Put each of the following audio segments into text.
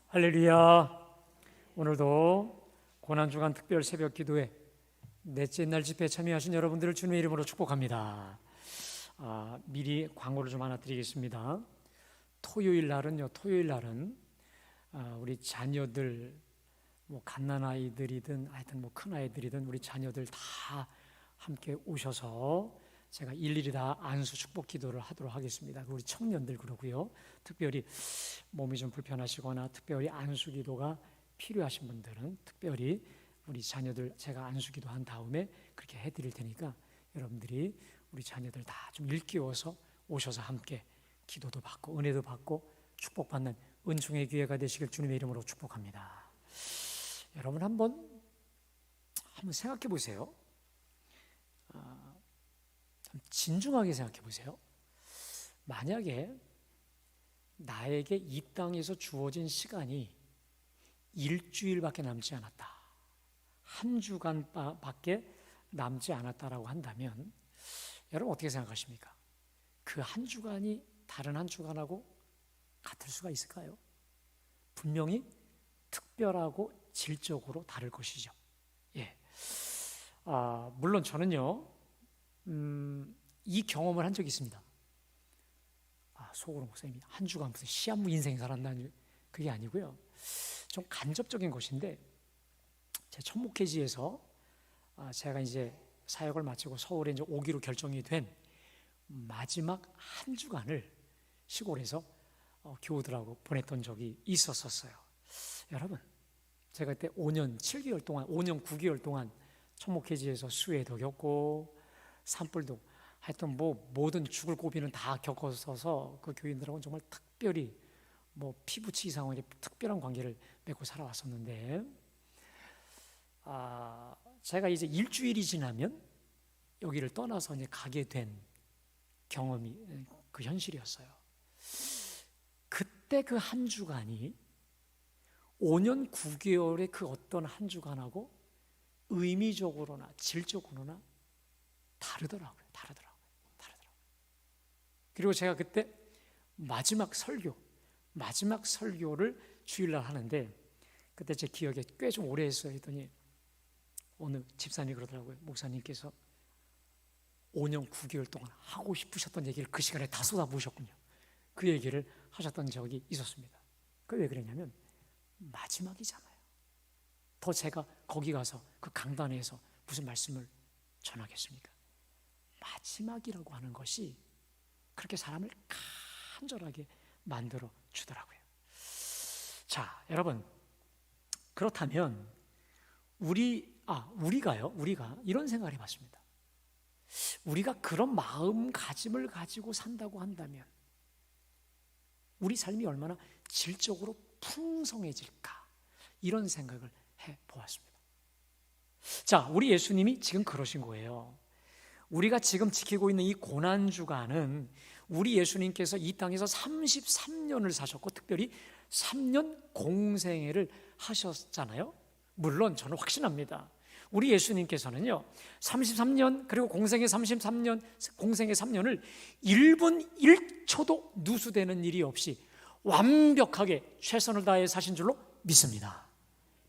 할렐루야. 오늘도 고난주간 특별 새벽 기도회 넷째 날 집회에 참여하신 여러분들을 주님의 이름으로 축복합니다. 미리 광고를 좀 하나 드리겠습니다. 토요일 날은 우리 자녀들, 갓난아이들이든 하여튼 큰 아이들이든 우리 자녀들 다 함께 오셔서 제가 일일이 다 안수 축복 기도를 하도록 하겠습니다. 우리 청년들 그러고요. 특별히 몸이 좀 불편하시거나 특별히 안수 기도가 필요하신 분들은 특별히 우리 자녀들 제가 안수 기도한 다음에 그렇게 해드릴 테니까 여러분들이 우리 자녀들 다 좀 일깨워서 오셔서 함께 기도도 받고 은혜도 받고 축복받는 은총의 기회가 되시길 주님의 이름으로 축복합니다. 여러분 한번 생각해 보세요. 진중하게 생각해 보세요. 만약에 나에게 이 땅에서 주어진 시간이 일주일밖에 남지 않았다, 한 주간밖에 남지 않았다라고 한다면 여러분 어떻게 생각하십니까? 그 한 주간이 다른 한 주간하고 같을 수가 있을까요? 분명히 특별하고 질적으로 다를 것이죠. 물론 저는요 이 경험을 한 적이 있습니다. 속으로 목사님이 한 주간 무슨 시한부 인생 살았다는 그게 아니고요. 좀 간접적인 것인데 제 첫 목회지에서 제가 이제 사역을 마치고 서울에 이제 오기로 결정이 된 마지막 한 주간을 시골에서 교우들하고 보냈던 적이 있었어요. 여러분, 제가 그때 5년 9개월 동안 첫 목회지에서 수해도 겪고 산불도 하여튼 모든 죽을 고비는 다 겪어서 그 교인들하고는 정말 특별히 피부치기 상황에 특별한 관계를 맺고 살아왔었는데 제가 이제 일주일이 지나면 여기를 떠나서 이제 가게 된 경험이 그 현실이었어요. 그때 그 한 주간이 5년 9개월의 그 어떤 한 주간하고 의미적으로나 질적으로나 다르더라고요. 그리고 제가 그때 마지막 설교를 주일날 하는데 그때 제 기억에 꽤 좀 오래 했어요. 했더니 어느 집사님이 그러더라고요. 목사님께서 5년 9개월 동안 하고 싶으셨던 얘기를 그 시간에 다 쏟아부으셨군요. 그 얘기를 하셨던 적이 있었습니다. 그게 왜 그랬냐면 마지막이잖아요. 더 제가 거기 가서 그 강단에서 무슨 말씀을 전하겠습니까? 마지막이라고 하는 것이 그렇게 사람을 간절하게 만들어 주더라고요. 자, 여러분, 그렇다면 우리가 이런 생각을 해봤습니다. 우리가 그런 마음가짐을 가지고 산다고 한다면 우리 삶이 얼마나 질적으로 풍성해질까, 이런 생각을 해보았습니다. 자, 우리 예수님이 지금 그러신 거예요. 우리가 지금 지키고 있는 이 고난주간은 우리 예수님께서 이 땅에서 33년을 사셨고 특별히 3년 공생애를 하셨잖아요. 물론 저는 확신합니다. 우리 예수님께서는요 33년 그리고 공생애 33년 공생애 3년을 1분 1초도 누수되는 일이 없이 완벽하게 최선을 다해 사신 줄로 믿습니다.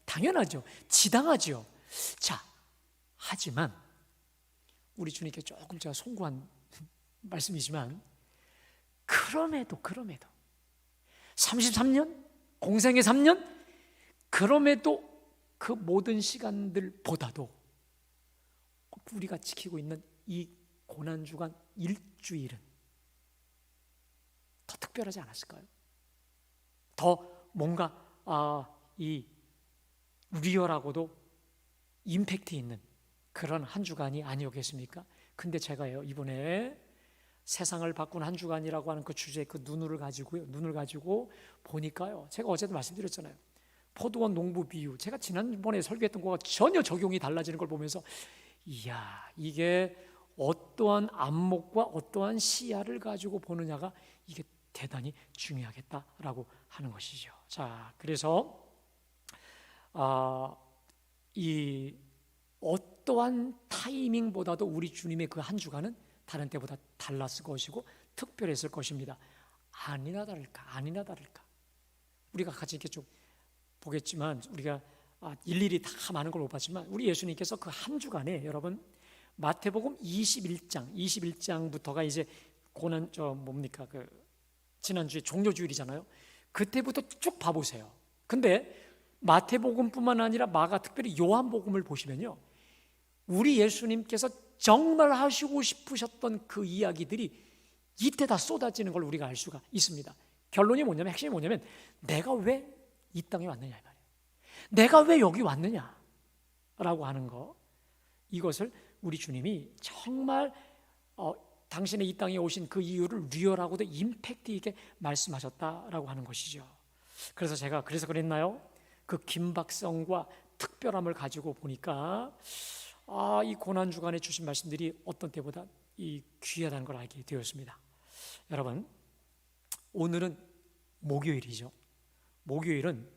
당연하죠. 지당하죠. 자, 하지만 우리 주님께 조금 제가 송구한 말씀이지만 그럼에도 33년 공생애 3년 그럼에도 그 모든 시간들보다도 우리가 지키고 있는 이 고난주간 일주일은 더 특별하지 않았을까요? 더 뭔가 이 리얼하고도 임팩트 있는 그런 한 주간이 아니었겠습니까? 근데 제가요 이번에 세상을 바꾼 한 주간이라고 하는 그 주제 그 눈을 가지고 보니까요, 제가 어제도 말씀드렸잖아요. 포도원 농부 비유, 제가 지난번에 설교했던 거가 전혀 적용이 달라지는 걸 보면서 이야, 이게 어떠한 안목과 어떠한 시야를 가지고 보느냐가 이게 대단히 중요하겠다라고 하는 것이죠. 자, 그래서 이 어떠한 타이밍보다도 우리 주님의 그 한 주간은 다른 때보다 달랐을 것이고 특별했을 것입니다. 아니나 다를까 우리가 같이 이렇게 쭉 보겠지만 우리가 일일이 다 많은 걸 못 봤지만 우리 예수님께서 그 한 주간에 여러분 마태복음 21장부터가 이제 고난 뭡니까 그 지난주에 종료주일이잖아요. 그때부터 쭉 봐보세요. 근데 마태복음뿐만 아니라 마가 특별히 요한복음을 보시면요, 우리 예수님께서 정말 하시고 싶으셨던 그 이야기들이 이때 다 쏟아지는 걸 우리가 알 수가 있습니다. 결론이 뭐냐면, 핵심이 뭐냐면 내가 왜 이 땅에 왔느냐 이 말이에요. 내가 왜 여기 왔느냐 라고 하는 거, 이것을 우리 주님이 정말 당신의 이 땅에 오신 그 이유를 리얼하고도 임팩트 있게 말씀하셨다라고 하는 것이죠. 그래서 제가 그래서 그랬나요? 그 긴박성과 특별함을 가지고 보니까 이 고난 주간에 주신 말씀들이 어떤 때보다 이 귀하다는 걸 알게 되었습니다. 여러분, 오늘은 목요일이죠. 목요일은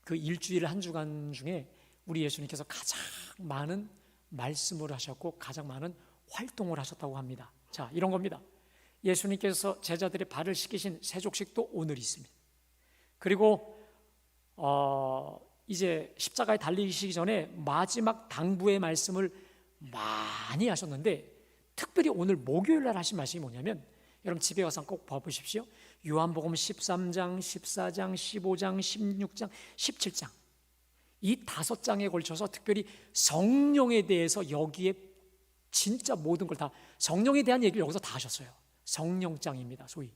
그 일주일 한 주간 중에 우리 예수님께서 가장 많은 말씀을 하셨고 가장 많은 활동을 하셨다고 합니다. 자, 이런 겁니다. 예수님께서 제자들의 발을 씻기신 세족식도 오늘 있습니다. 그리고 이제 십자가에 달리시기 전에 마지막 당부의 말씀을 많이 하셨는데, 특별히 오늘 목요일 날 하신 말씀이 뭐냐면, 여러분 집에 가서 꼭 봐보십시오. 요한복음 13장, 14장, 15장, 16장, 17장 이 5장에 걸쳐서 특별히 성령에 대해서 여기에 진짜 모든 걸 다, 성령에 대한 얘기를 여기서 다 하셨어요. 성령장입니다, 소위.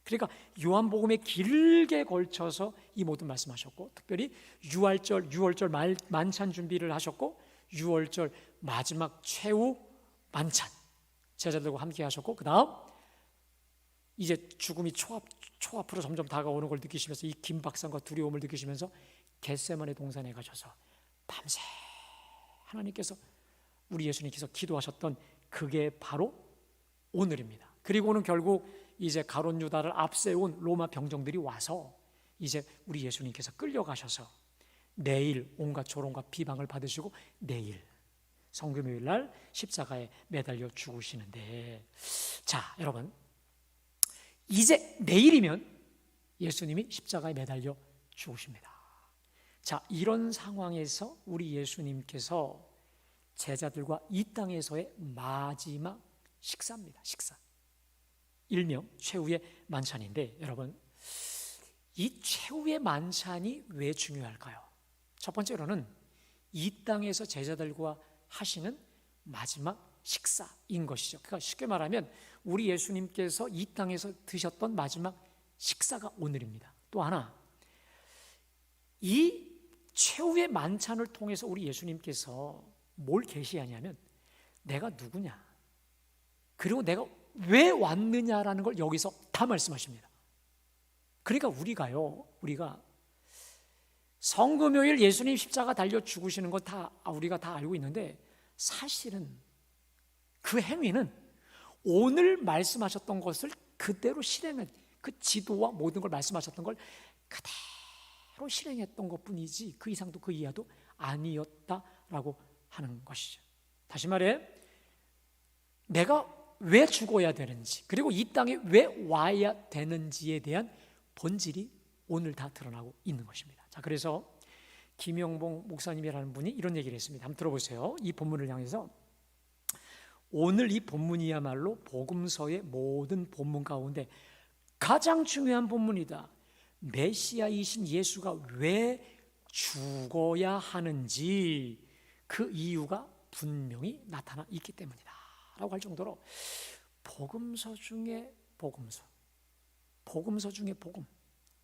그러니까 요한복음에 길게 걸쳐서 이 모든 말씀하셨고, 특별히 유월절 만찬 준비를 하셨고, 유월절 마지막 최후 만찬 제자들과 함께 하셨고, 그 다음 이제 죽음이 초앞으로 점점 다가오는 걸 느끼시면서 이 긴박성과 두려움을 느끼시면서 겟세마네 동산에 가셔서 밤새 하나님께서, 우리 예수님께서 기도하셨던 그게 바로 오늘입니다. 그리고는 결국 이제 가룟 유다를 앞세운 로마 병정들이 와서 이제 우리 예수님께서 끌려가셔서 내일 온갖 조롱과 비방을 받으시고 내일 성금요일 날 십자가에 매달려 죽으시는데, 자 여러분, 이제 내일이면 예수님이 십자가에 매달려 죽으십니다. 자, 이런 상황에서 우리 예수님께서 제자들과 이 땅에서의 마지막 식사입니다. 식사, 일명 최후의 만찬인데, 여러분 이 최후의 만찬이 왜 중요할까요? 첫 번째로는 이 땅에서 제자들과 하시는 마지막 식사인 것이죠. 그러니까 쉽게 말하면 우리 예수님께서 이 땅에서 드셨던 마지막 식사가 오늘입니다. 또 하나, 이 최후의 만찬을 통해서 우리 예수님께서 뭘 계시하냐면 내가 누구냐, 그리고 내가 왜 왔느냐라는 걸 여기서 다 말씀하십니다. 그러니까 우리가 성금요일 예수님 십자가 달려 죽으시는 거 다 우리가 다 알고 있는데, 사실은 그 행위는 오늘 말씀하셨던 것을 그대로 실행한, 그 지도와 모든 걸 말씀하셨던 걸 그대로 실행했던 것뿐이지 그 이상도 그 이하도 아니었다라고 하는 것이죠. 다시 말해, 내가 왜 죽어야 되는지, 그리고 이 땅에 왜 와야 되는지에 대한 본질이 오늘 다 드러나고 있는 것입니다. 자, 그래서 김영봉 목사님이라는 분이 이런 얘기를 했습니다. 한번 들어보세요. 이 본문을 향해서, 오늘 이 본문이야말로 복음서의 모든 본문 가운데 가장 중요한 본문이다. 메시아이신 예수가 왜 죽어야 하는지 그 이유가 분명히 나타나 있기 때문이다 라고 할 정도로 복음서 중에 복음서, 복음서 중에 복음,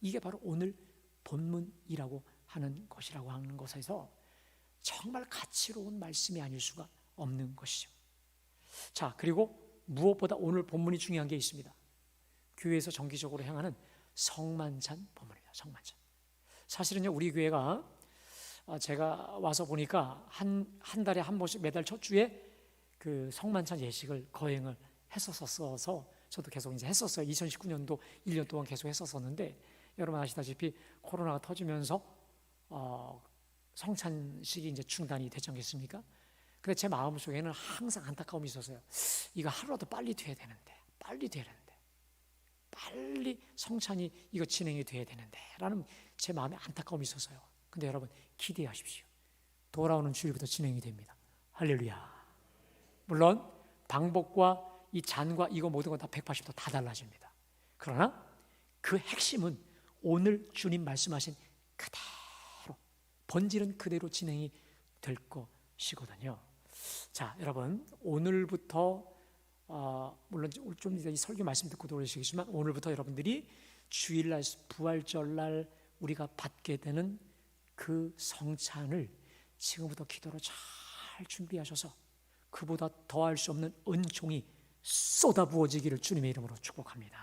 이게 바로 오늘 본문이라고 하는 것이라고 하는 것에서 정말 가치로운 말씀이 아닐 수가 없는 것이죠. 자, 그리고 무엇보다 오늘 본문이 중요한 게 있습니다. 교회에서 정기적으로 행하는 성만찬 본문입니다. 성만찬. 사실은요, 우리 교회가 제가 와서 보니까 한 달에 한 번씩 매달 첫 주에 그 성만찬 예식을 거행을 했었어서 저도 계속 이제 했었어요. 2019년도 1년 동안 계속 했었었는데, 여러분 아시다시피 코로나가 터지면서 성찬식이 이제 중단이 됐지 않겠습니까? 근데 제 마음속에는 항상 안타까움이 있었어요. 이거 하루라도 빨리 돼야 되는데, 빨리 성찬이 이거 진행이 돼야 되는데 라는 제 마음에 안타까움이 있어서요. 근데 여러분 기대하십시오. 돌아오는 주일부터 진행이 됩니다. 할렐루야. 물론 방법과 이 잔과 이거 모든 건 다 180도 다 달라집니다. 그러나 그 핵심은 오늘 주님 말씀하신 그대로 본질은 그대로 진행이 될 것이거든요. 자, 여러분 오늘부터 물론 좀 이따 이 설교 말씀 듣고 돌아오시겠지만 오늘부터 여러분들이 주일날 부활절날 우리가 받게 되는 그 성찬을 지금부터 기도로 잘 준비하셔서 그보다 더할 수 없는 은총이 쏟아부어지기를 주님의 이름으로 축복합니다.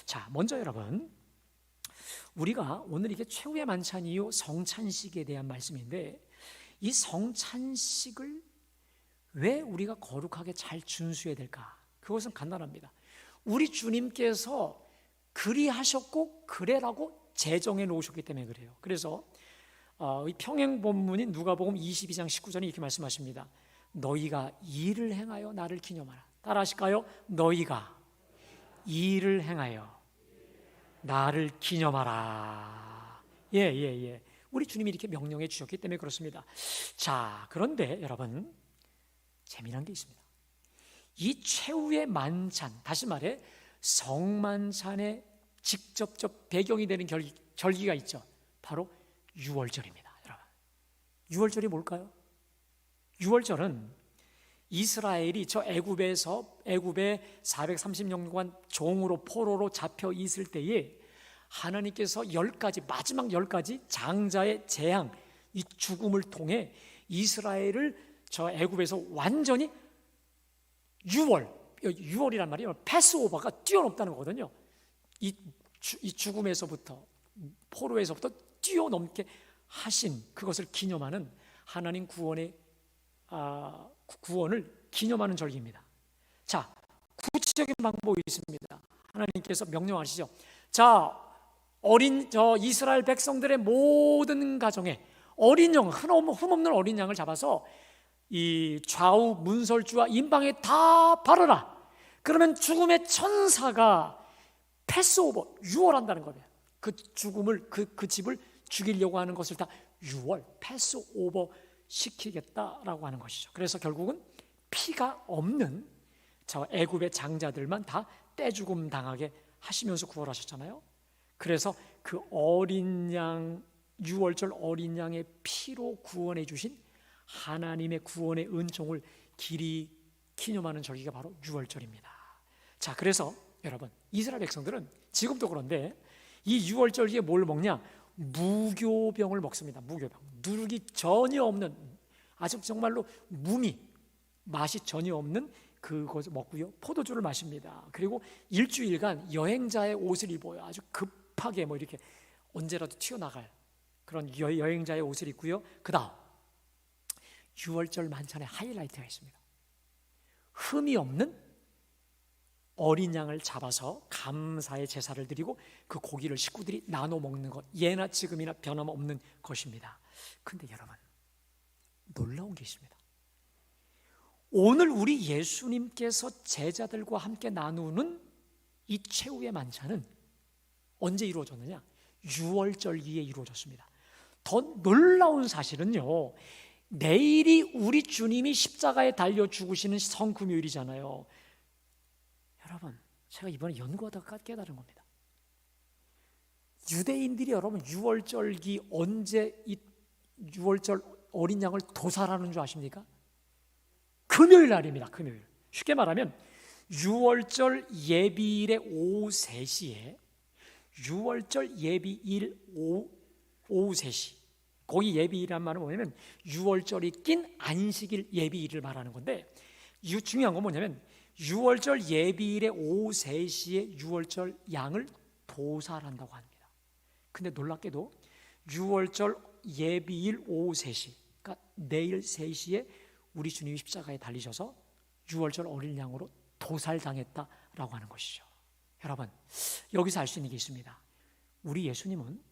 자, 먼저 여러분 우리가 오늘 이게 최후의 만찬이요 성찬식에 대한 말씀인데 이 성찬식을 왜 우리가 거룩하게 잘 준수해야 될까? 그것은 간단합니다. 우리 주님께서 그리하셨고 그래라고 제정해 놓으셨기 때문에 그래요. 그래서 이 평행 본문인 누가복음 22장 19절에 이렇게 말씀하십니다. 너희가 일을 행하여 나를 기념하라. 따라 하실까요? 너희가 일을 행하여 나를 기념하라. 예. 우리 주님이 이렇게 명령해 주셨기 때문에 그렇습니다. 자, 그런데 여러분 재미난 게 있습니다. 이 최후의 만찬, 다시 말해 성만찬의 직접적 배경이 되는 절기가 있죠. 바로 유월절입니다. 여러분, 유월절이 뭘까요? 유월절은 이스라엘이 저 애굽에 430년간 종으로 포로로 잡혀 있을 때에 하나님께서 마지막 10가지 장자의 재앙, 이 죽음을 통해 이스라엘을 저 애굽에서 완전히 유월이란 말이에요. 패스오버가 뛰어넘다는 거거든요. 이 죽음에서부터 포로에서부터 뛰어넘게 하신 그것을 기념하는 하나님 구원을 기념하는 절기입니다. 자, 구체적인 방법이 있습니다. 하나님께서 명령하시죠. 자, 이스라엘 백성들의 모든 가정에 어린 양, 흠없는 어린 양을 잡아서 이 좌우 문설주와 임방에 다 바르라. 그러면 죽음의 천사가 패스오버, 유월한다는 거예요. 그 죽음을 그 집을 죽이려고 하는 것을 다 유월, 패스오버 시키겠다라고 하는 것이죠. 그래서 결국은 피가 없는 저 애굽의 장자들만 다 떼죽음 당하게 하시면서 구원하셨잖아요. 그래서 그 어린 양, 유월절 어린 양의 피로 구원해 주신 하나님의 구원의 은총을 길이 기념하는 절기가 바로 유월절입니다. 자, 그래서 여러분 이스라엘 백성들은 지금도 그런데 이 유월절기에 뭘 먹냐? 무교병을 먹습니다. 무교병, 누룩이 전혀 없는, 아주 정말로 맛이 전혀 없는 그것을 먹고요, 포도주를 마십니다. 그리고 일주일간 여행자의 옷을 입어요. 아주 급하게 이렇게 언제라도 튀어나갈 그런 여행자의 옷을 입고요. 그 다음 유월절 만찬에 하이라이트가 있습니다. 흠이 없는 어린 양을 잡아서 감사의 제사를 드리고 그 고기를 식구들이 나눠 먹는 것, 예나 지금이나 변함없는 것입니다. 근데 여러분 놀라운 게 있습니다. 오늘 우리 예수님께서 제자들과 함께 나누는 이 최후의 만찬은 언제 이루어졌느냐? 유월절기에 이루어졌습니다. 더 놀라운 사실은요, 내일이 우리 주님이 십자가에 달려 죽으시는 성금요일이잖아요. 여러분, 제가 이번에 연구하다가 깨달은 겁니다. 유대인들이 여러분 유월절기 언제 이 유월절 어린 양을 도살하는 줄 아십니까? 금요일 날입니다. 금요일. 쉽게 말하면 유월절 예비일의 오후 3시에 유월절 예비일 오후 3시, 거기 예비일이란 말은 뭐냐면 유월절이 낀 안식일 예비일을 말하는 건데, 중요한 건 뭐냐면 유월절 예비일의 오후 3시에 유월절 양을 도살한다고 합니다. 근데 놀랍게도 유월절 예비일 오후 3시, 그러니까 내일 3시에 우리 주님이 십자가에 달리셔서 유월절 어린 양으로 도살당했다라고 하는 것이죠. 여러분, 여기서 알 수 있는 게 있습니다. 우리 예수님은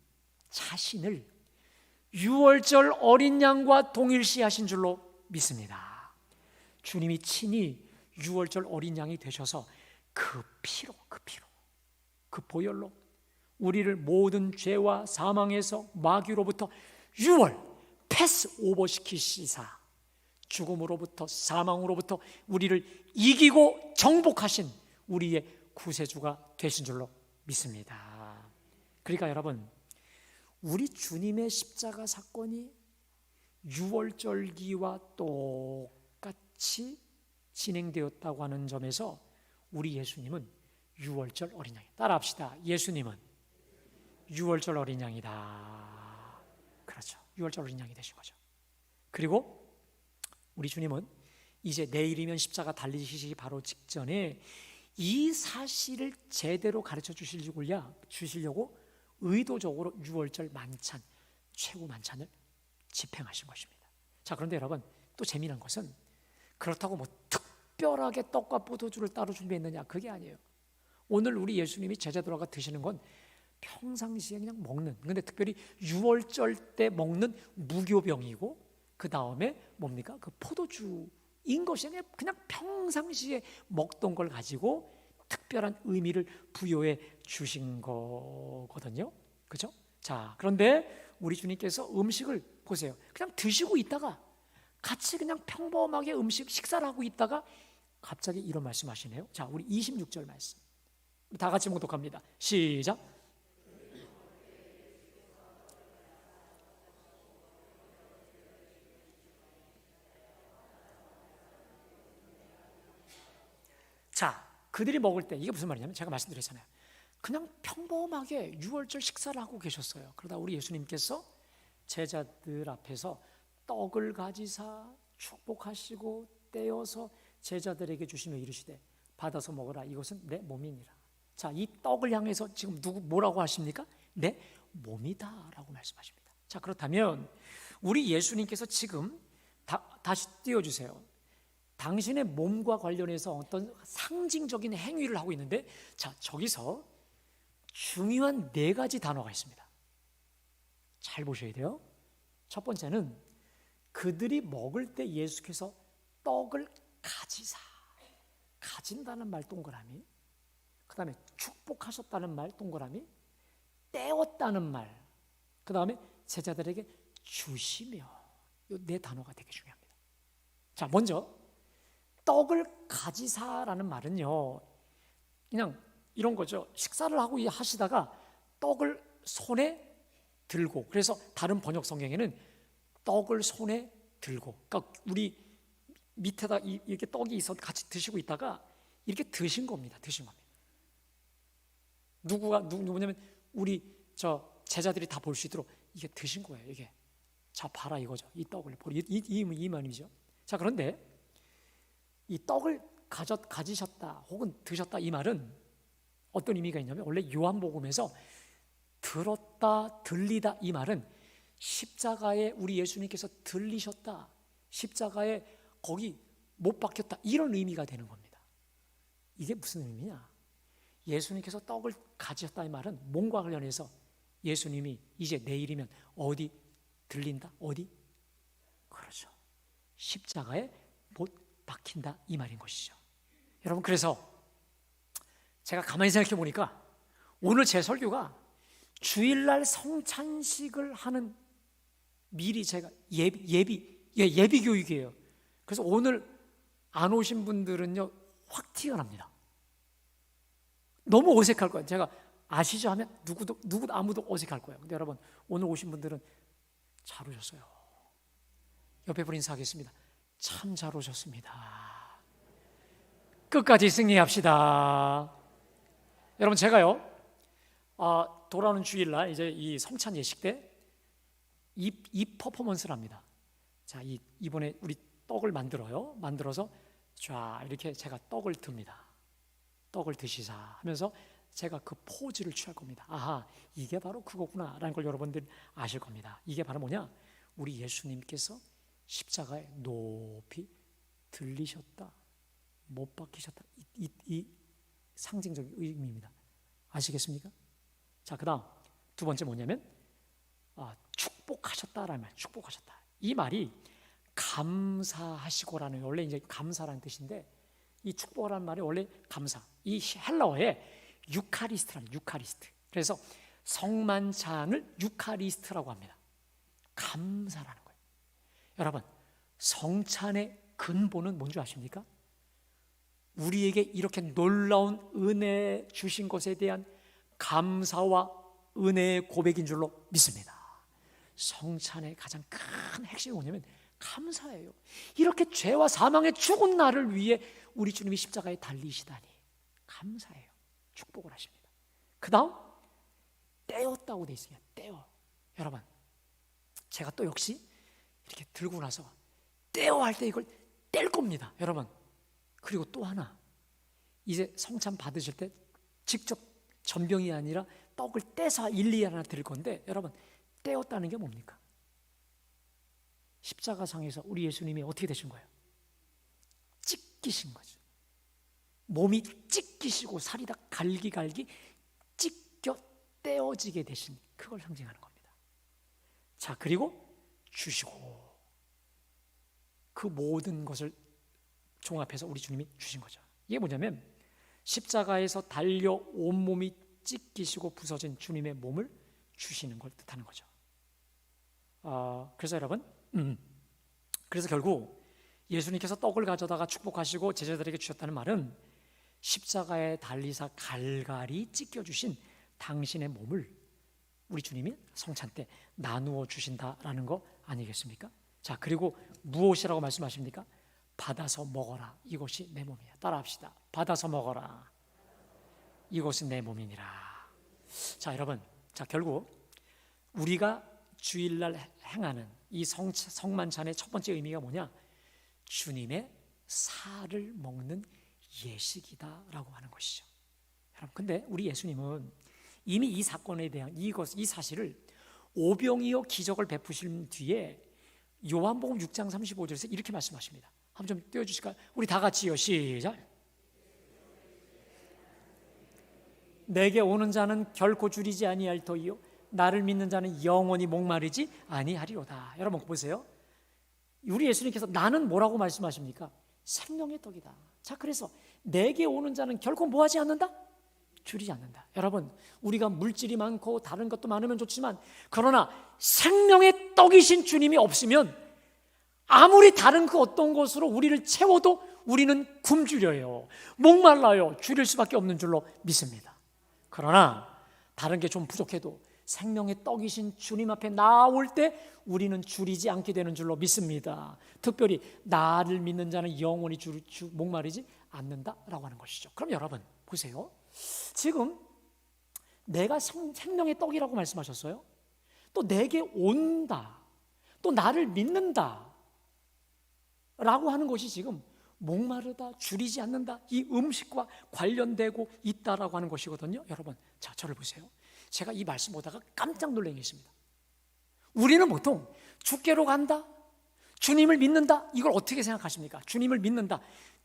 자신을 유월절 어린 양과 동일시하신 줄로 믿습니다. 주님이 친히 유월절 어린 양이 되셔서 그 피로 그 보혈로 우리를 모든 죄와 사망에서 마귀로부터 패스 오버 시키시사 죽음으로부터 사망으로부터 우리를 이기고 정복하신 우리의 구세주가 되신 줄로 믿습니다. 그러니까 여러분, 우리 주님의 십자가 사건이 유월절기와 똑같이 진행되었다고 하는 점에서 우리 예수님은 유월절 어린 양이다. 따라합시다. 예수님은 유월절 어린 양이다. 그렇죠. 유월절 어린 양이 되신 거죠. 그리고 우리 주님은 이제 내일이면 십자가 달리시기 바로 직전에 이 사실을 제대로 가르쳐 주시려고 의도적으로 유월절 만찬, 최후 만찬을 집행하신 것입니다. 자, 그런데 여러분, 또 재미난 것은 그렇다고 뭐 특별하게 떡과 포도주를 따로 준비했느냐, 그게 아니에요. 오늘 우리 예수님이 제자들과 드시는 건 평상시에 그냥 먹는, 근데 특별히 유월절 때 먹는 무교병이고, 그 다음에 뭡니까? 그 포도주인 것이 그냥 평상시에 먹던 걸 가지고 특별한 의미를 부여해 주신 거거든요. 그렇죠? 자, 그런데 우리 주님께서 음식을 보세요. 그냥 드시고 있다가 같이 그냥 평범하게 식사를 하고 있다가 갑자기 이런 말씀하시네요. 자, 우리 26절 말씀 다 같이 묵독합니다. 시작. 자, 그들이 먹을 때 이게 무슨 말이냐면 제가 말씀드렸잖아요. 그냥 평범하게 유월절 식사를 하고 계셨어요. 그러다 우리 예수님께서 제자들 앞에서 떡을 가지사 축복하시고 떼어서 제자들에게 주시며 이르시되 받아서 먹으라, 이것은 내 몸이니라. 자, 이 떡을 향해서 지금 뭐라고 하십니까? 내 몸이다 라고 말씀하십니다. 자, 그렇다면 우리 예수님께서 지금 다시 띄워주세요. 당신의 몸과 관련해서 어떤 상징적인 행위를 하고 있는데, 자, 저기서 중요한 4가지 단어가 있습니다. 잘 보셔야 돼요. 첫 번째는 그들이 먹을 때 예수께서 떡을 가지사, 가진다는 말 동그라미, 그 다음에 축복하셨다는 말 동그라미, 떼었다는 말, 그 다음에 제자들에게 주시며, 이 4단어가 되게 중요합니다. 자, 먼저 떡을 가지사라는 말은요, 그냥 이런 거죠. 식사를 하고 하시다가 떡을 손에 들고, 그래서 다른 번역 성경에는 떡을 손에 들고, 그러니까 우리 밑에다 이렇게 떡이 있어 같이 드시고 있다가 이렇게 드신 겁니다. 드신 겁니다. 누구냐면 우리 제자들이 다 볼 수 있도록 이게 드신 거예요. 이게 자 봐라 이거죠. 이 떡을 이 말이죠. 자, 그런데 이 떡을 가지셨다 혹은 드셨다, 이 말은 어떤 의미가 있냐면 원래 요한복음에서 들었다, 들리다, 이 말은 십자가에 우리 예수님께서 들리셨다, 십자가에 거기 못 박혔다, 이런 의미가 되는 겁니다. 이게 무슨 의미냐? 예수님께서 떡을 가지셨다 이 말은 몸과 관련해서 예수님이 이제 내일이면 어디 들린다? 어디? 그렇죠. 십자가에 못 박힌다, 이 말인 것이죠. 여러분, 그래서 제가 가만히 생각해 보니까 오늘 제 설교가 주일날 성찬식을 하는 미리 제가 예비 교육이에요. 그래서 오늘 안 오신 분들은요 확 티가 납니다. 너무 어색할 거예요. 제가 아시죠 하면 누구도 아무도 어색할 거예요. 근데 여러분, 오늘 오신 분들은 잘 오셨어요. 옆에 분 인사하겠습니다. 참 잘 오셨습니다. 끝까지 승리합시다. 여러분, 제가요 돌아오는 주일날 이제 이 성찬 예식 때 이 퍼포먼스를 합니다. 자, 이번에 우리 떡을 만들어서 자 이렇게 제가 떡을 듭니다. 떡을 드시사 하면서 제가 그 포즈를 취할 겁니다. 아하, 이게 바로 그거구나 라는 걸 여러분들 아실 겁니다. 이게 바로 뭐냐? 우리 예수님께서 십자가에 높이 들리셨다, 못 박히셨다, 이 상징적인 의미입니다. 아시겠습니까? 자, 그 다음 두 번째 뭐냐면 축복하셨다라는 말, 축복하셨다. 이 말이 감사하시고라는, 원래 이제 감사라는 뜻인데 이 축복이라는 말이 원래 감사, 이 헬라어에 유카리스트라는 유카리스트. 그래서 성만찬을 유카리스트라고 합니다. 감사라는 거예요. 여러분, 성찬의 근본은 뭔지 아십니까? 우리에게 이렇게 놀라운 은혜 주신 것에 대한 감사와 은혜의 고백인 줄로 믿습니다. 성찬의 가장 큰 핵심이 뭐냐면 감사예요. 이렇게 죄와 사망의 죽은 나를 위해 우리 주님이 십자가에 달리시다니 감사해요. 축복을 하십니다. 그 다음 떼었다고 돼 있어요. 떼어. 여러분, 제가 또 역시 이렇게 들고 나서 떼어 할 때 이걸 뗄 겁니다. 여러분, 그리고 또 하나, 이제 성찬 받으실 때 직접 전병이 아니라 떡을 떼서 일일이 하나 드릴 건데, 여러분, 떼었다는 게 뭡니까? 십자가상에서 우리 예수님이 어떻게 되신 거예요? 찢기신 거죠. 몸이 찢기시고 살이 다 갈기갈기 찢겨 떼어지게 되신, 그걸 상징하는 겁니다. 자, 그리고 주시고 그 모든 것을 종합해서 우리 주님이 주신 거죠. 이게 뭐냐면 십자가에서 달려 온몸이 찢기시고 부서진 주님의 몸을 주시는 걸 뜻하는 거죠. 그래서 여러분, 그래서 결국 예수님께서 떡을 가져다가 축복하시고 제자들에게 주셨다는 말은 십자가에 달리사 갈갈이 찢겨주신 당신의 몸을 우리 주님이 성찬 때 나누어 주신다라는 거 아니겠습니까? 자, 그리고 무엇이라고 말씀하십니까? 받아서 먹어라. 이것이 내 몸이야. 따라합시다. 받아서 먹어라. 이것은 내 몸이니라. 자, 여러분, 자, 결국 우리가 주일날 행하는 이 성만찬의 첫 번째 의미가 뭐냐? 주님의 살을 먹는 예식이다라고 하는 것이죠. 여러분, 근데 우리 예수님은 이미 이 사건에 대한 이 사실을 오병이어 기적을 베푸신 뒤에 요한복음 6장 35절에서 이렇게 말씀하십니다. 한번 좀 띄워주실까요? 우리 다 같이요. 시작. 내게 오는 자는 결코 줄이지 아니할 터이요 나를 믿는 자는 영원히 목마르지 아니하리로다. 여러분 보세요. 우리 예수님께서 나는 뭐라고 말씀하십니까? 생명의 떡이다. 자, 그래서 내게 오는 자는 결코 뭐하지 않는다? 줄이지 않는다. 여러분, 우리가 물질이 많고 다른 것도 많으면 좋지만, 그러나 생명의 떡이신 주님이 없으면 아무리 다른 그 어떤 것으로 우리를 채워도 우리는 굶주려요. 목말라요. 줄일 수밖에 없는 줄로 믿습니다. 그러나 다른 게 좀 부족해도 생명의 떡이신 주님 앞에 나올 때 우리는 줄이지 않게 되는 줄로 믿습니다. 특별히 나를 믿는 자는 영원히 목마르지 않는다라고 하는 것이죠. 그럼 여러분 보세요. 지금 내가 생명의 떡이라고 말씀하셨어요. 또 내게 온다, 또 나를 믿는다 라고 하는 것이 지금 목마르다, 줄이지 않는다, 이 음식과 관련되고 있다라고 하는 것이거든요. 여러분, 자, 저를 보세요. 제가 이 말씀 보다가 깜짝 놀란 게 있습니다. 우리는 보통 주께로 간다, 주님을 믿는다, 이걸 어떻게 생각하십니까? 주님을 믿는다,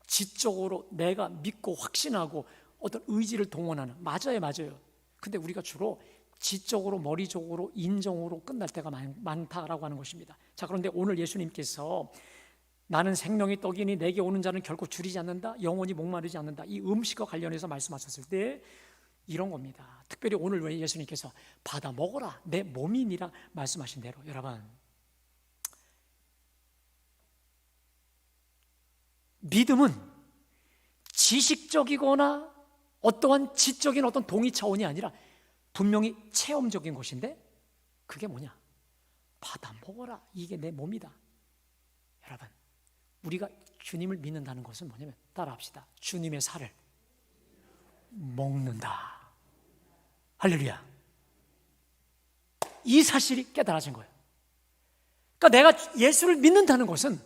지적으로 내가 믿고 확신하고 어떤 의지를 동원하는, 맞아요. 근데 우리가 주로 지적으로, 머리적으로, 인정으로 끝날 때가 많다라고 하는 것입니다. 자, 그런데 오늘 예수님께서 나는 생명의 떡이니 내게 오는 자는 결코 줄이지 않는다, 영원히 목마르지 않는다, 이 음식과 관련해서 말씀하셨을 때 이런 겁니다. 특별히 오늘 왜 예수님께서 받아 먹어라, 내 몸이니라 말씀하신 대로, 여러분, 믿음은 지식적이거나 어떠한 지적인 어떤 동의 차원이 아니라 분명히 체험적인 것인데, 그게 뭐냐? 받아 먹어라, 이게 내 몸이다. 여러분, 우리가 주님을 믿는다는 것은 뭐냐면, 따라합시다. 주님의 살을 먹는다. 할렐루야. 이 사실이 깨달아진 거예요. 그러니까 내가 예수를 믿는다는 것은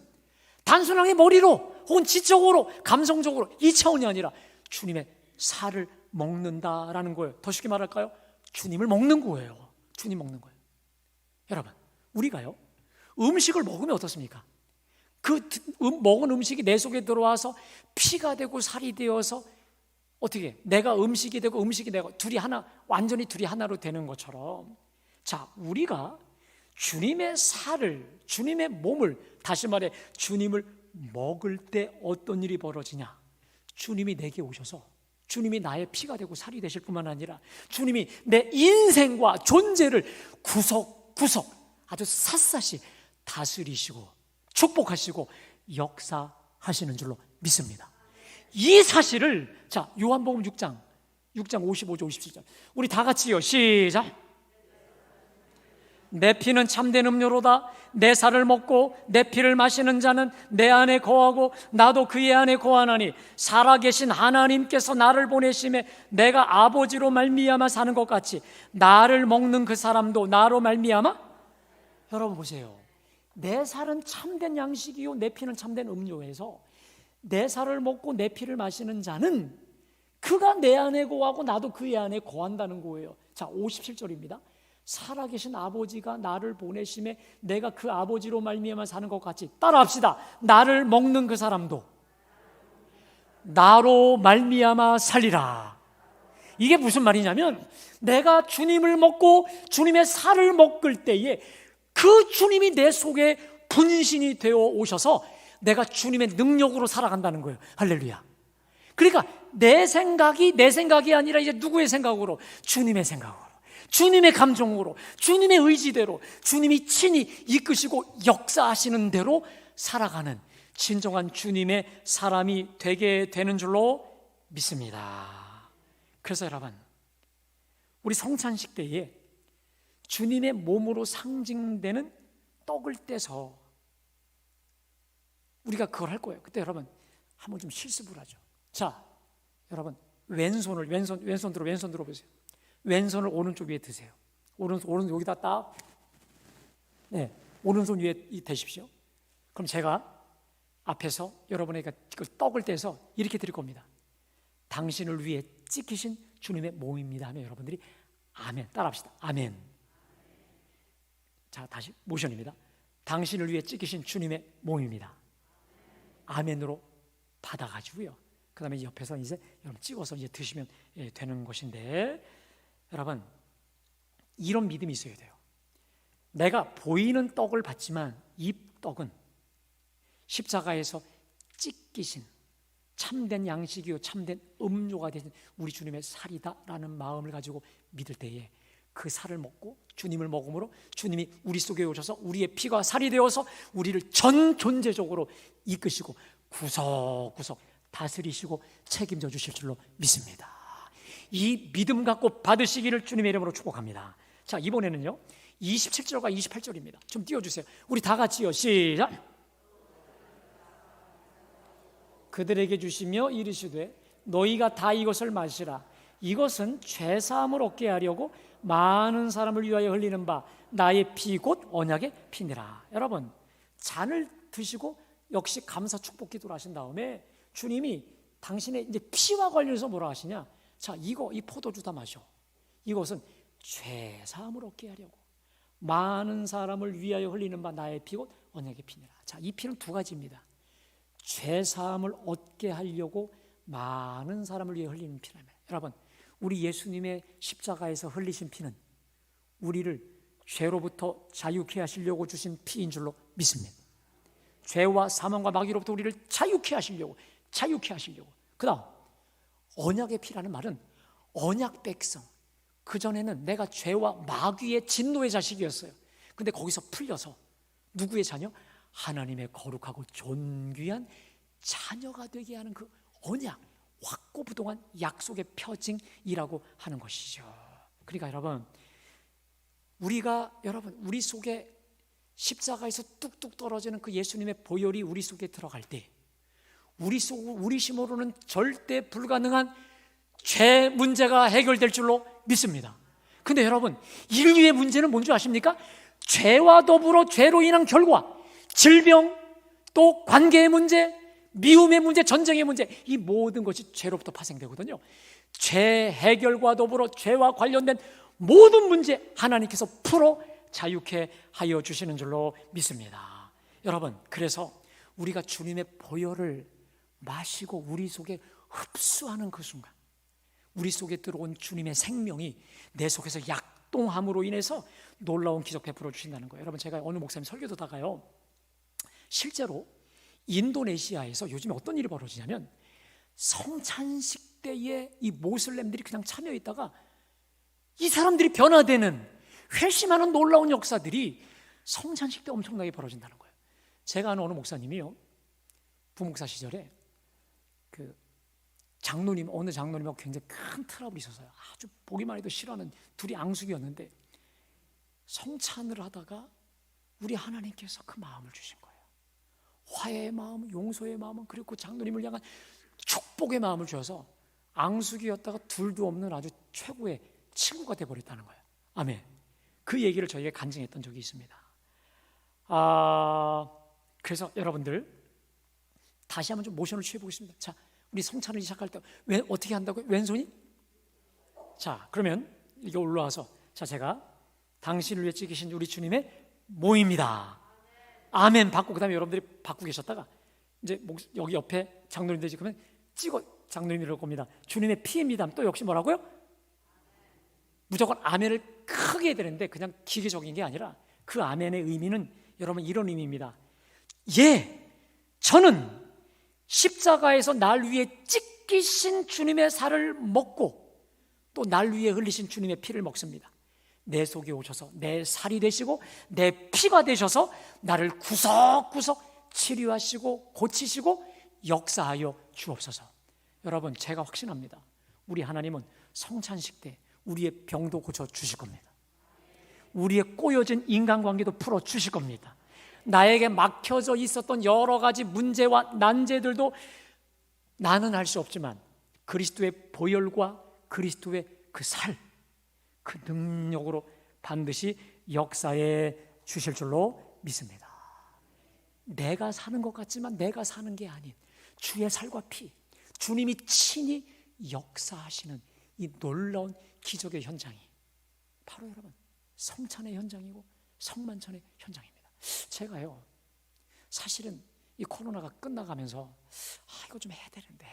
단순하게 머리로 혹은 지적으로, 감성적으로 이 차원이 아니라 주님의 살을 먹는다라는 거예요. 더 쉽게 말할까요? 주님을 먹는 거예요. 주님 먹는 거예요. 여러분, 우리가요, 음식을 먹으면 어떻습니까? 그 먹은 음식이 내 속에 들어와서 피가 되고 살이 되어서 어떻게 내가 음식이 되고 음식이 내가 둘이 하나, 완전히 둘이 하나로 되는 것처럼, 자, 우리가 주님의 살을, 주님의 몸을, 다시 말해 주님을 먹을 때 어떤 일이 벌어지냐? 주님이 내게 오셔서 주님이 나의 피가 되고 살이 되실 뿐만 아니라 주님이 내 인생과 존재를 구석구석 아주 샅샅이 다스리시고 축복하시고 역사하시는 줄로 믿습니다. 이 사실을 자 요한복음 6장 55절 57절 우리 다 같이요 시작. 내 피는 참된 음료로다. 내 살을 먹고 내 피를 마시는 자는 내 안에 거하고 나도 그의 안에 거하나니 살아계신 하나님께서 나를 보내심에 내가 아버지로 말미암아 사는 것 같이 나를 먹는 그 사람도 나로 말미암아. 여러분 보세요. 내 살은 참된 양식이요 내 피는 참된 음료에서 내 살을 먹고 내 피를 마시는 자는 그가 내 안에 거하고 나도 그의 안에 거한다는 거예요. 자 57절입니다. 살아계신 아버지가 나를 보내심에 내가 그 아버지로 말미암아 사는 것 같이 따라합시다. 나를 먹는 그 사람도 나로 말미암아 살리라. 이게 무슨 말이냐면 내가 주님을 먹고 주님의 살을 먹을 때에 그 주님이 내 속에 분신이 되어 오셔서 내가 주님의 능력으로 살아간다는 거예요. 할렐루야. 그러니까 내 생각이 아니라 이제 누구의 생각으로? 주님의 생각으로, 주님의 감정으로, 주님의 의지대로 주님이 친히 이끄시고 역사하시는 대로 살아가는 진정한 주님의 사람이 되게 되는 줄로 믿습니다. 그래서 여러분 우리 성찬식 때에 주님의 몸으로 상징되는 떡을 떼서 우리가 그걸 할 거예요. 그때 여러분 한번 좀 실습을 하죠. 자 여러분 왼손 들어보세요. 왼손을 오른쪽 위에 드세요. 오른손 여기다 딱 오른손 위에 대십시오. 그럼 제가 앞에서 여러분에게 그 떡을 떼서 이렇게 드릴 겁니다. 당신을 위해 찢기신 주님의 몸입니다 하면 여러분들이 아멘 따라합시다. 아멘. 자 다시 모션입니다. 당신을 위해 찢기신 주님의 몸입니다. 아멘으로 받아가지고요. 그 다음에 옆에서 이제 여러분 찍어서 이제 드시면 되는 것인데 여러분 이런 믿음이 있어야 돼요. 내가 보이는 떡을 받지만 이 떡은 십자가에서 찢기신 참된 양식이요 참된 음료가 되신 우리 주님의 살이다라는 마음을 가지고 믿을 때에 그 살을 먹고 주님을 먹음으로 주님이 우리 속에 오셔서 우리의 피가 살이 되어서 우리를 전 존재적으로 이끄시고 구석구석 다스리시고 책임져 주실 줄로 믿습니다. 이 믿음 갖고 받으시기를 주님의 이름으로 축복합니다. 자 이번에는요 27절과 28절입니다. 좀 띄워주세요. 우리 다 같이요 시작. 그들에게 주시며 이르시되 너희가 다 이것을 마시라. 이것은 죄사함을 얻게 하려고 많은 사람을 위하여 흘리는 바 나의 피 곧 언약의 피니라. 여러분 잔을 드시고 역시 감사 축복 기도를 하신 다음에 주님이 당신의 이제 피와 관련해서 뭐라 하시냐? 자 이 포도주 다 마셔. 이것은 죄사함을 얻게 하려고 많은 사람을 위하여 흘리는 바 나의 피 곧 언약의 피니라. 자 이 피는 두 가지입니다. 죄사함을 얻게 하려고 많은 사람을 위해 흘리는 피라면 여러분 우리 예수님의 십자가에서 흘리신 피는 우리를 죄로부터 자유케 하시려고 주신 피인 줄로 믿습니다. 죄와 사망과 마귀로부터 우리를 자유케 하시려고 그 다음 언약의 피라는 말은 언약 백성. 그전에는 내가 죄와 마귀의 진노의 자식이었어요. 근데 거기서 풀려서 누구의 자녀? 하나님의 거룩하고 존귀한 자녀가 되게 하는 그 언약, 확고부동한 약속의 표징이라고 하는 것이죠. 그러니까 여러분 우리 속에 십자가에서 뚝뚝 떨어지는 그 예수님의 보혈이 우리 속에 들어갈 때 우리 힘으로는 절대 불가능한 죄 문제가 해결될 줄로 믿습니다. 근데 여러분 인류의 문제는 뭔지 아십니까? 죄와 더불어 죄로 인한 결과 질병, 또 관계의 문제, 미움의 문제, 전쟁의 문제, 이 모든 것이 죄로부터 파생되거든요. 죄 해결과 더불어 죄와 관련된 모든 문제 하나님께서 풀어 자유케 하여 주시는 줄로 믿습니다. 여러분 그래서 우리가 주님의 보혈을 마시고 우리 속에 흡수하는 그 순간 우리 속에 들어온 주님의 생명이 내 속에서 약동함으로 인해서 놀라운 기적 베풀어 주신다는 거예요. 여러분 제가 어느 목사님 설교 듣다가요 실제로 인도네시아에서 요즘에 어떤 일이 벌어지냐면 성찬식 성찬식대에 이 모슬렘들이 그냥 참여했다가 이 사람들이 변화되는 회심하는 놀라운 역사들이 성찬식대 엄청나게 벌어진다는 거예요. 제가 아는 어느 목사님이요, 부목사 시절에 그 장로님, 어느 장로님하고 굉장히 큰 트러블이 있었어요. 아주 보기만 해도 싫어하는 둘이 앙숙이었는데 성찬을 하다가 우리 하나님께서 그 마음을 주신 거예요. 화해의 마음, 용서의 마음, 그리고 그 장로님을 향한 축복의 마음을 주셔서 앙숙이었다가 둘도 없는 아주 최고의 친구가 되어버렸다는 거예요. 아멘. 그 얘기를 저희가 간증했던 적이 있습니다. 그래서 여러분들 다시 한번 좀 모션을 취해보겠습니다. 자, 우리 성찬을 시작할 때 어떻게 한다고요? 왼손이? 자, 그러면 이게 올라와서, 자, 제가 당신을 위해 찍으신 우리 주님의 모입니다. 아멘 받고, 그 다음에 여러분들이 받고 계셨다가 이제 여기 옆에 장로님들 지금 찍어, 장로님이라고 겁니다. 주님의 피입니다. 또 역시 뭐라고요? 무조건 아멘을 크게 해야 되는데 그냥 기계적인 게 아니라 그 아멘의 의미는 여러분 이런 의미입니다. 예, 저는 십자가에서 날 위해 찢기신 주님의 살을 먹고 또 날 위해 흘리신 주님의 피를 먹습니다. 내 속에 오셔서 내 살이 되시고 내 피가 되셔서 나를 구석구석 치료하시고 고치시고 역사하여 주옵소서. 여러분, 제가 확신합니다. 우리 하나님은 성찬식 때 우리의 병도 고쳐주실 겁니다. 우리의 꼬여진 인간관계도 풀어주실 겁니다. 나에게 막혀져 있었던 여러 가지 문제와 난제들도 나는 할 수 없지만 그리스도의 보혈과 그리스도의 그 살, 그 능력으로 반드시 역사해 주실 줄로 믿습니다. 내가 사는 것 같지만 내가 사는 게 아닌 주의 살과 피, 주님이 친히 역사하시는 이 놀라운 기적의 현장이 바로 여러분 성찬의 현장이고 성만찬의 현장입니다. 제가요, 사실은 이 코로나가 끝나가면서 이거 좀 해야 되는데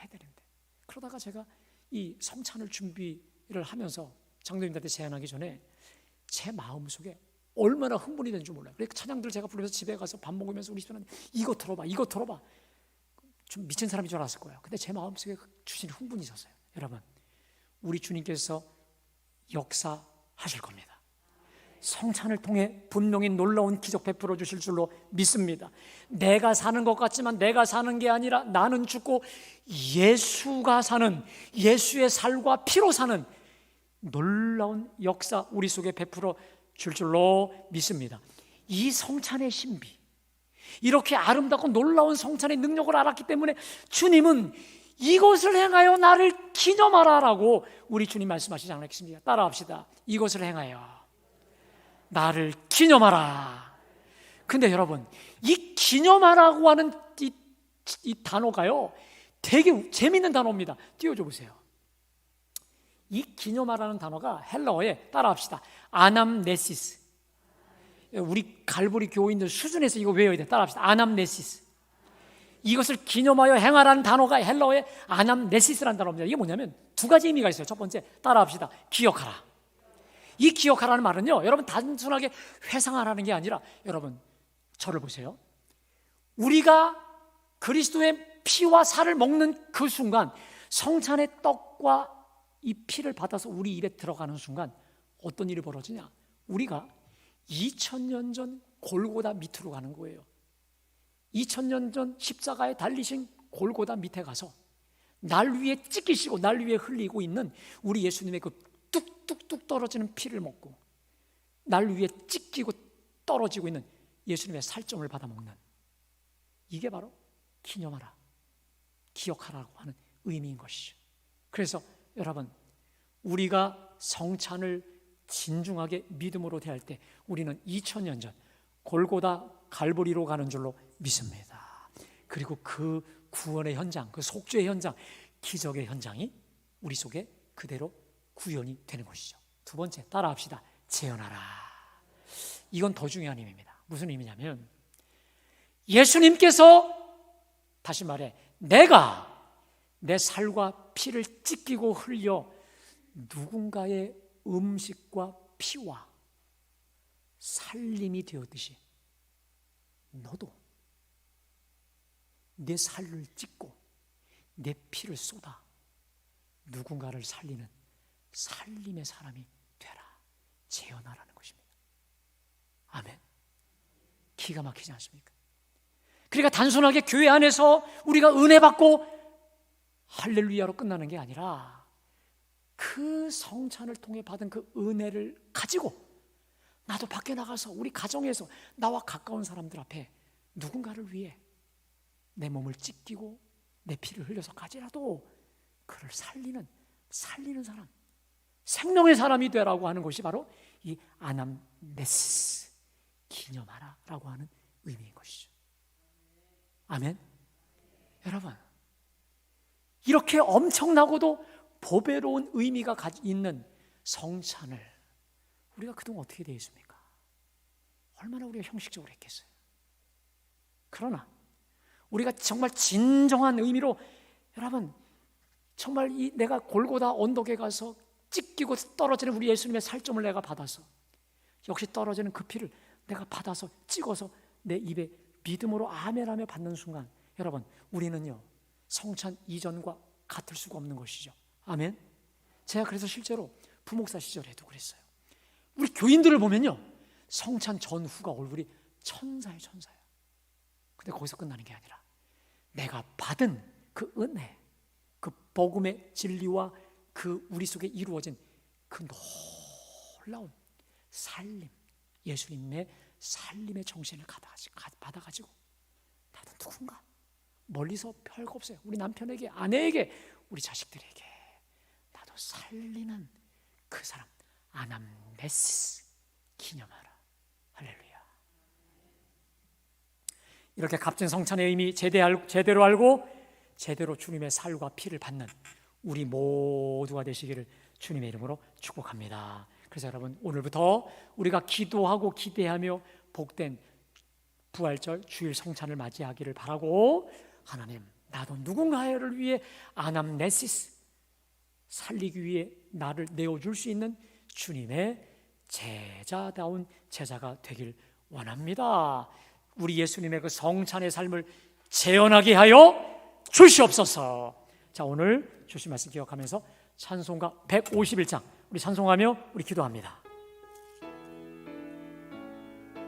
그러다가 제가 이 성찬을 준비를 하면서 장로님들한테 제안하기 전에 제 마음속에 얼마나 흥분이 되는 줄 몰라요. 그래서 찬양들 제가 부르면서 집에 가서 밥 먹으면서 우리 집사람이 이거 들어봐 좀 미친 사람인 줄 알았을 거예요. 근데 제 마음속에 주신 흥분이 있었어요. 여러분, 우리 주님께서 역사하실 겁니다. 성찬을 통해 분명히 놀라운 기적 베풀어 주실 줄로 믿습니다. 내가 사는 것 같지만 내가 사는 게 아니라 나는 죽고 예수가 사는, 예수의 살과 피로 사는 놀라운 역사 우리 속에 베풀어 줄 줄로 믿습니다. 이 성찬의 신비, 이렇게 아름답고 놀라운 성찬의 능력을 알았기 때문에 주님은 이것을 행하여 나를 기념하라 라고 우리 주님 말씀하시지 않았습니까? 따라합시다. 이것을 행하여 나를 기념하라. 근데 여러분, 이 기념하라고 하는 이 단어가요 되게 재밌는 단어입니다. 띄워줘 보세요. 이 기념하라는 단어가 헬라어에, 따라합시다, 아남네시스. 우리 갈보리 교인들 수준에서 이거 외워야 돼. 따라합시다. 아남네시스. 이것을 기념하여 행하라는 단어가 헬라어에 아남네시스라는 단어입니다. 이게 뭐냐면 두 가지 의미가 있어요. 첫 번째, 따라합시다, 기억하라. 이 기억하라는 말은요, 여러분 단순하게 회상하라는 게 아니라, 여러분 저를 보세요. 우리가 그리스도의 피와 살을 먹는 그 순간, 성찬의 떡과 이 피를 받아서 우리 입에 들어가는 순간 어떤 일이 벌어지냐? 우리가 2000년 전 골고다 밑으로 가는 거예요. 2000년 전 십자가에 달리신 골고다 밑에 가서 날 위해 찢기시고 날 위해 흘리고 있는 우리 예수님의 그 뚝뚝뚝 떨어지는 피를 먹고 날 위해 찢기고 떨어지고 있는 예수님의 살점을 받아 먹는, 이게 바로 기념하라, 기억하라고 하는 의미인 것이죠. 그래서 여러분, 우리가 성찬을 진중하게 믿음으로 대할 때 우리는 2000년 전 골고다 갈보리로 가는 줄로 믿습니다. 그리고 그 구원의 현장, 그 속죄의 현장, 기적의 현장이 우리 속에 그대로 구현이 되는 것이죠. 두 번째, 따라합시다. 재현하라. 이건 더 중요한 의미입니다. 무슨 의미냐면, 예수님께서, 다시 말해, 내가 내 살과 피를 찢기고 흘려 누군가의 음식과 피와 살림이 되었듯이 너도 내 살을 찢고 내 피를 쏟아 누군가를 살리는 살림의 사람이 되라, 재현하라는 것입니다. 아멘. 기가 막히지 않습니까? 그러니까 단순하게 교회 안에서 우리가 은혜 받고 할렐루야로 끝나는 게 아니라 그 성찬을 통해 받은 그 은혜를 가지고 나도 밖에 나가서 우리 가정에서 나와 가까운 사람들 앞에 누군가를 위해 내 몸을 찢기고 내 피를 흘려서까지라도 그를 살리는 사람, 생명의 사람이 되라고 하는 것이 바로 이 아남네시스, 기념하라 라고 하는 의미인 것이죠. 아멘. 여러분, 이렇게 엄청나고도 보배로운 의미가 있는 성찬을 우리가 그동안 어떻게 되어 있습니까? 얼마나 우리가 형식적으로 했겠어요. 그러나 우리가 정말 진정한 의미로, 여러분, 정말 내가 골고다 언덕에 가서 찢기고 떨어지는 우리 예수님의 살점을 내가 받아서, 역시 떨어지는 그 피를 내가 받아서 찍어서 내 입에 믿음으로 아멘하며 받는 순간, 여러분, 우리는요 성찬 이전과 같을 수가 없는 것이죠. 아멘. 제가 그래서 실제로 부목사 시절에도 그랬어요. 우리 교인들을 보면요 성찬 전후가 얼굴이 천사예요. 근데 거기서 끝나는 게 아니라 내가 받은 그 은혜, 그 복음의 진리와 그 우리 속에 이루어진 그 놀라운 살림, 예수님의 살림의 정신을 받아가지고 나도 누군가 멀리서 별거 없어요. 우리 남편에게, 아내에게, 우리 자식들에게 나도 살리는 그 사람, 아남네시스, 기념하라. 할렐루야. 이렇게 값진 성찬의 의미 제대로 알고 제대로 주님의 살과 피를 받는 우리 모두가 되시기를 주님의 이름으로 축복합니다. 그래서 여러분, 오늘부터 우리가 기도하고 기대하며 복된 부활절 주일 성찬을 맞이하기를 바라고, 하나님, 나도 누군가를 위해 아남네시스, 살리기 위해 나를 내어줄 수 있는 주님의 제자다운 제자가 되길 원합니다. 우리 예수님의 그 성찬의 삶을 재현하게 하여 주시옵소서. 자, 오늘 주신 말씀 기억하면서 찬송가 151장 우리 찬송하며 우리 기도합니다.